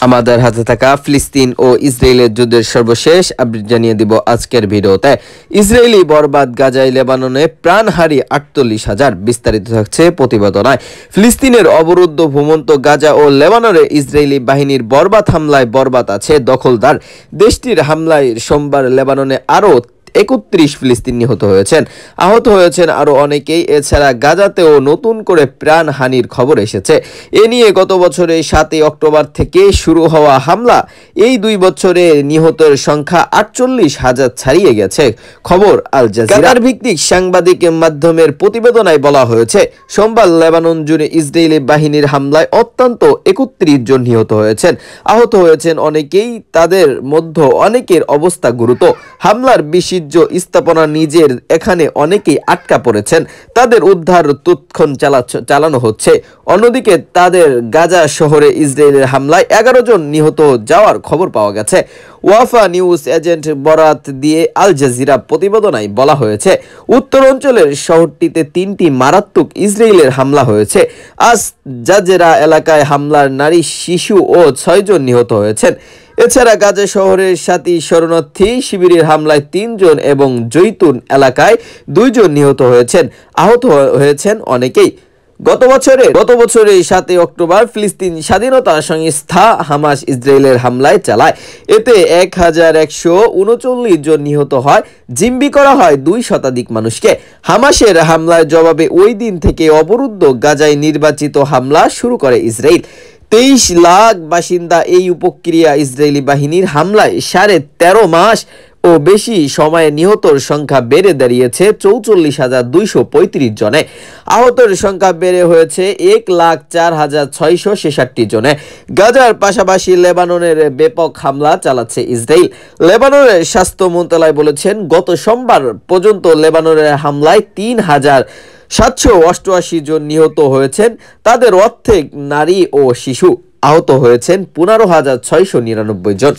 আমাদের হাতে থাকা ফিলিস্তিন ও ইসরায়েলের যুদ্ধের সর্বশেষ আপডেট জানিয়ে দিব আজকের ভিডিওতে। ইসরায়েলি বরবাদ গাজায় লেবাননে প্রাণহারি 48,000। বিস্তারিত থাকছে প্রতিবেদনায়। ফিলিস্তিনের অবরুদ্ধ ভূমন্ত গাজা ও লেবাননে ইসরায়েলি বাহিনীর বরবাদ হামলায় বরবাদ আছে দখলদার। দেশটির হামলায় সোমবার লেবাননে আরও 31 ফিলিস্তিনি নিহত হয়েছেন, আহত হয়েছেন আরও অনেকেই। এছাড়া গাজাতেও নতুন করে প্রাণহানির খবর এসেছে। এ নিয়ে গত বছরে 7 অক্টোবর থেকে শুরু হওয়া হামলা এই 2 বছরে নিহতের সংখ্যা 48,000 ছাড়িয়ে গেছে। খবর আল জাজিরা ভিত্তিক সাংবাদিক মাধ্যমের প্রতিবেদনায় বলা হয়েছে, সোমবার লেবানন জুড়ে ইসরায়েলি বাহিনীর হামলায় অত্যন্ত 31 জন নিহত হয়েছেন, আহত হয়েছেন অনেকেই। তাদের মধ্যে অনেকের অবস্থা গুরুতর। হামলার বিশিষ্ট স্থাপনা নিজের এখানে অনেকেই আটকা পড়েছেন, তাদের উদ্ধার তৎক্ষণ চালানো হচ্ছে। অন্যদিকে তাদের গাজা শহরে ইসরায়েলের হামলায় 11 জন নিহত যাওয়ার খবর পাওয়া গেছে। ওয়াফা নিউজ এজেন্ট বরাত দিয়ে আল জাজিরা প্রতিবেদনায় বলা হয়েছে, উত্তর অঞ্চলের শহরটিতে 3টি মারাত্মক ইসরায়েলের হামলা হয়েছে। আজ জাজেরা এলাকায় হামলার নারী, শিশু ও 6 জন নিহত হয়েছেন। এছাড়া গাজা শহরের সাথী শরণার্থী শিবিরের হামলায় 3 জন এবং জৈতুন এলাকায় 2 জন নিহত হয়েছেন, আহত হয়েছেন অনেকেই। গত বছরে 7 অক্টোবর ফিলিস্তিন স্বাধীনতা সংস্থা হামাস ইসরায়েলের হামলায় চালায়। এতে 1139 জন নিহত হয়, জিম্মি করা হয় 2 শতাধিক মানুষকে। হামাসের হামলার জবাবে ওই দিন থেকে অবরুদ্ধ গাজায় নির্বাচিত হামলা শুরু করে ইসরায়েল। 23 লাখ বাসিন্দা এই উপক্রিয়া ইসরায়েলি বাহিনীর হামলায় 13.5 মাস ও বেশি সময়ে নিহতর সংখ্যা বেড়ে দাঁড়িয়েছে 44,235 জনে। আহতের সংখ্যা বেড়ে হয়েছে 1,04,666 জনে। গাজার পাশাপাশি লেবাননের ব্যাপক হামলা চালাচ্ছে ইসরায়েল। লেবাননের স্বাস্থ্য মন্ত্রণালয় বলেছেন, গত সোমবার পর্যন্ত লেবাননের হামলায় 3,788 জন নিহত হয়েছেন, তাদের অর্ধেক নারী ও শিশু। আহত হয়েছেন 15,699 জন।